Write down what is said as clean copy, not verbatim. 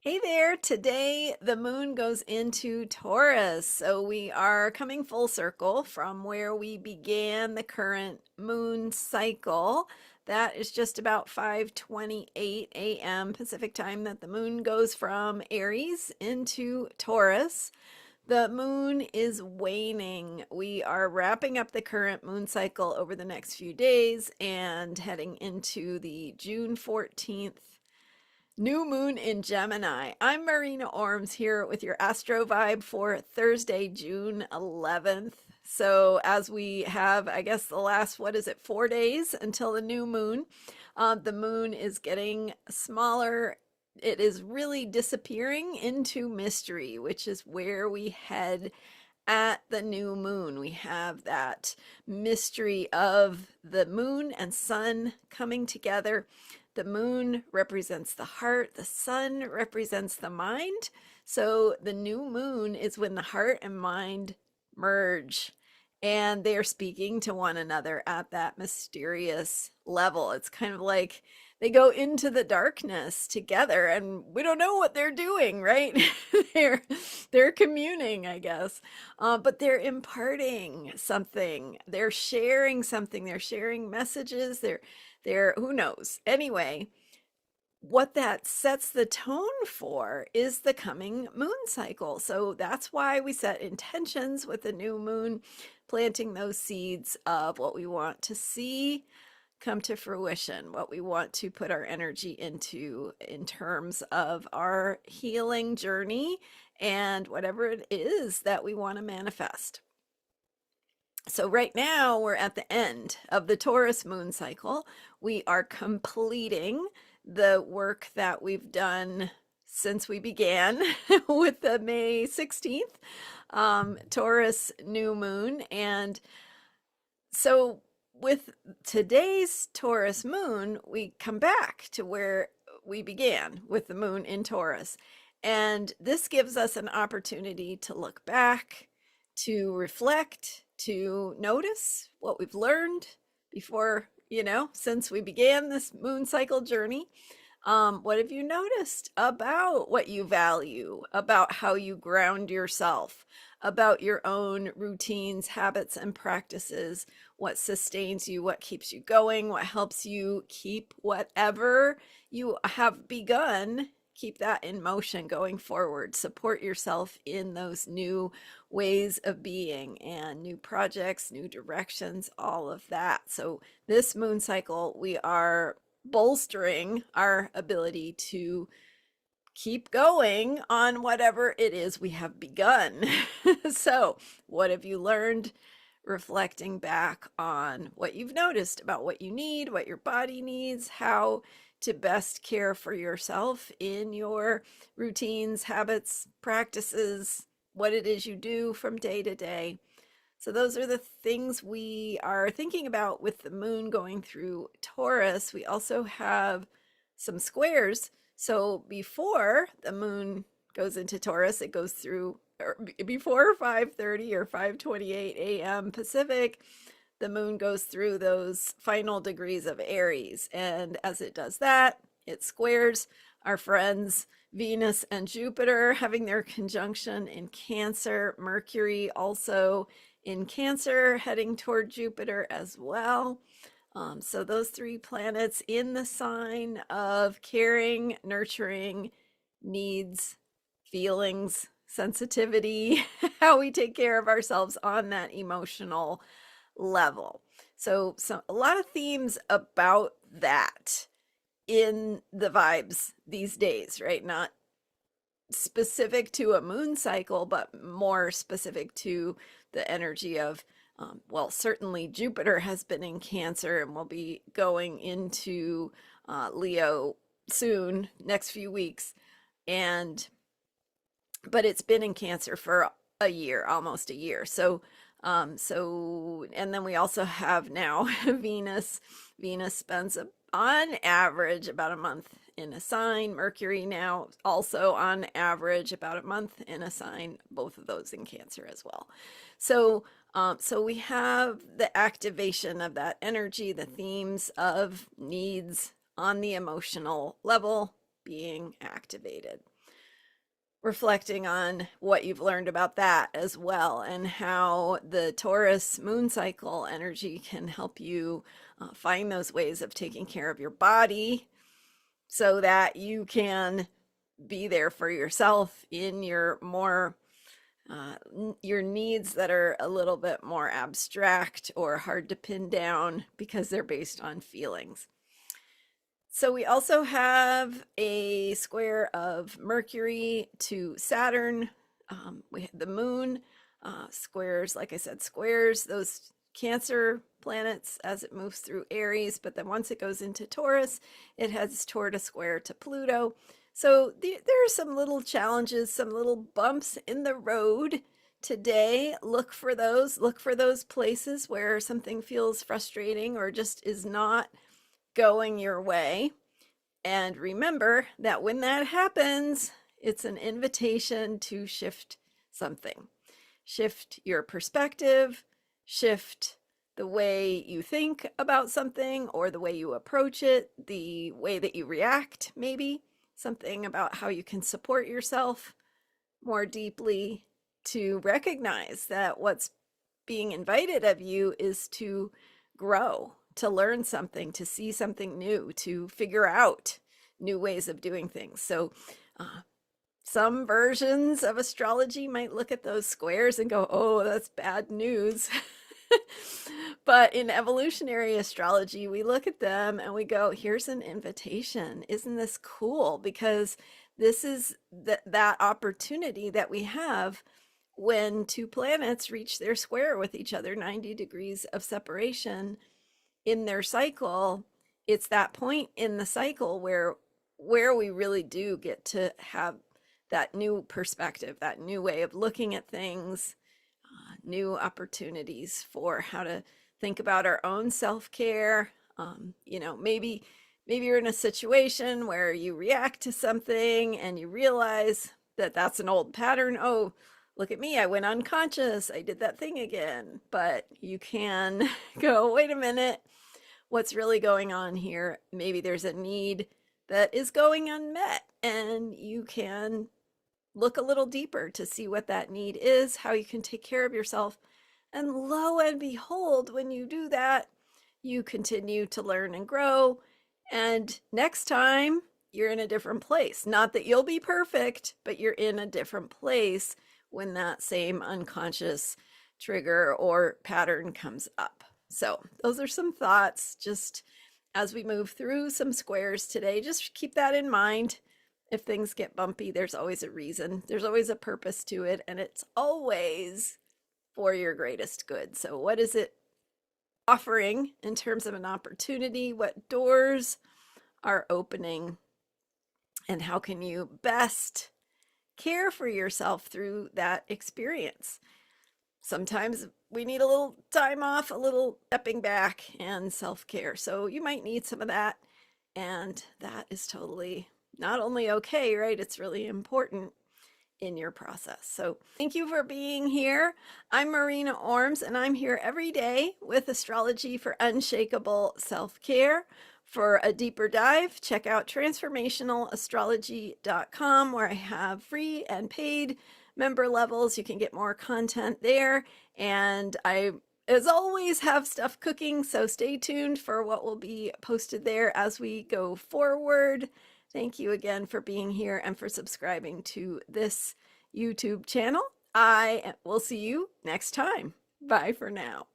Hey there, today the moon goes into Taurus. So we are coming full circle from where we began the current moon cycle. That is just about 5:28 a.m. Pacific time that the moon goes from Aries into Taurus. The moon is waning. We are wrapping up the current moon cycle over the next few days and heading into the June 14th new moon in Gemini. I'm Marina Orms here with your Astro vibe for Thursday, June 11th. So, as we have, I guess, the last, what is it, 4 days until the new moon, the moon is getting smaller. It is really disappearing into mystery, which is where we head at the new moon. We have that mystery of the moon and sun coming together. The moon represents the heart, the sun represents the mind. So the new moon is when the heart and mind merge and they are speaking to one another at that mysterious level. It's kind of like they go into the darkness together and we don't know what they're doing, right? they're they're communing, I guess. But they're imparting something. They're sharing something. They're sharing messages. They're who knows. Anyway, what that sets the tone for is the coming moon cycle. So that's why we set intentions with the new moon, planting those seeds of what we want to see come to fruition, what we want to put our energy into in terms of our healing journey and whatever it is that we want to manifest. So right now we're at the end of the Taurus moon cycle. We are completing the work that we've done since we began with the May 16th Taurus new moon. And so with today's Taurus moon, we come back to where we began with the moon in Taurus. And this gives us an opportunity to look back, to reflect, to notice what we've learned before, since we began this moon cycle journey. What have you noticed about what you value, about how you ground yourself, about your own routines, habits, and practices? What sustains you, what keeps you going, what helps you keep whatever you have begun, keep that in motion going forward. Support yourself in those new ways of being and new projects, new directions, all of that. So, this moon cycle, we are bolstering our ability to keep going on whatever it is we have begun. So, what have you learned? Reflecting back on what you've noticed about what you need, what your body needs, how to best care for yourself in your routines, habits, practices, what it is you do from day to day. So, those are the things we are thinking about with the moon going through Taurus. We also have some squares. So, before the moon goes into Taurus, it goes through before 5:30 or 5:28 a.m. Pacific. The moon goes through those final degrees of Aries. And as it does that, it squares our friends Venus and Jupiter having their conjunction in Cancer, Mercury also in Cancer, heading toward Jupiter as well. So those three planets in the sign of caring, nurturing, needs, feelings, sensitivity, how we take care of ourselves on that emotional level. So a lot of themes about that in the vibes these days, right? Not specific to a moon cycle, but more specific to the energy of, well, certainly Jupiter has been in Cancer and will be going into Leo soon, next few weeks. But it's been in Cancer for a year, almost a year. So, and then we also have now Venus. Venus spends on average about a month in a sign. Mercury now also on average about a month in a sign, both of those in Cancer as well. So we have the activation of that energy, the themes of needs on the emotional level being activated. reflecting on what you've learned about that as well, and how the Taurus moon cycle energy can help you find those ways of taking care of your body so that you can be there for yourself in your more uh, your needs that are a little bit more abstract or hard to pin down because they're based on feelings. So we also have a square of Mercury to Saturn. We have the moon squares, like I said, squares those Cancer planets as it moves through Aries, but then once it goes into Taurus, it heads toward a square to Pluto. So there are some little challenges, some little bumps in the road today. Look for those. Look for those places where something feels frustrating or just is not going your way. And remember that when that happens, it's an invitation to shift something. Shift your perspective, shift the way you think about something or the way you approach it, the way that you react, maybe something about how you can support yourself more deeply, to recognize that what's being invited of you is to grow, to learn something, to see something new, to figure out new ways of doing things. So, some versions of astrology might look at those squares and go, oh, that's bad news. But in evolutionary astrology, we look at them and we go, here's an invitation. Isn't this cool? Because this is that opportunity that we have when two planets reach their square with each other, 90 degrees of separation in their cycle. It's that point in the cycle where we really do get to have that new perspective, that new way of looking at things, new opportunities for how to think about our own self-care. Maybe you're in a situation where you react to something and you realize that that's an old pattern. Oh, look at me, I went unconscious, I did that thing again. But you can go, wait a minute, what's really going on here? Maybe there's a need that is going unmet, and you can look a little deeper to see what that need is, how you can take care of yourself. And lo and behold, when you do that, you continue to learn and grow. And next time, you're in a different place. Not that you'll be perfect, but you're in a different place when that same unconscious trigger or pattern comes up. So, those are some thoughts just as we move through some squares today. Just keep that in mind. If things get bumpy, there's always a reason, there's always a purpose to it, and it's always for your greatest good. So, what is it offering in terms of an opportunity? What doors are opening? And how can you best care for yourself through that experience? Sometimes we need a little time off, a little stepping back and self-care. So you might need some of that. And that is totally not only okay, right? It's really important in your process. So thank you for being here. I'm Marina Orms, and I'm here every day with Astrology for Unshakable Self-Care. For a deeper dive, check out transformationalastrology.com, where I have free and paid member levels. You can get more content there. And I, as always, have stuff cooking, so stay tuned for what will be posted there as we go forward. Thank you again for being here and for subscribing to this YouTube channel. I will see you next time. Bye for now.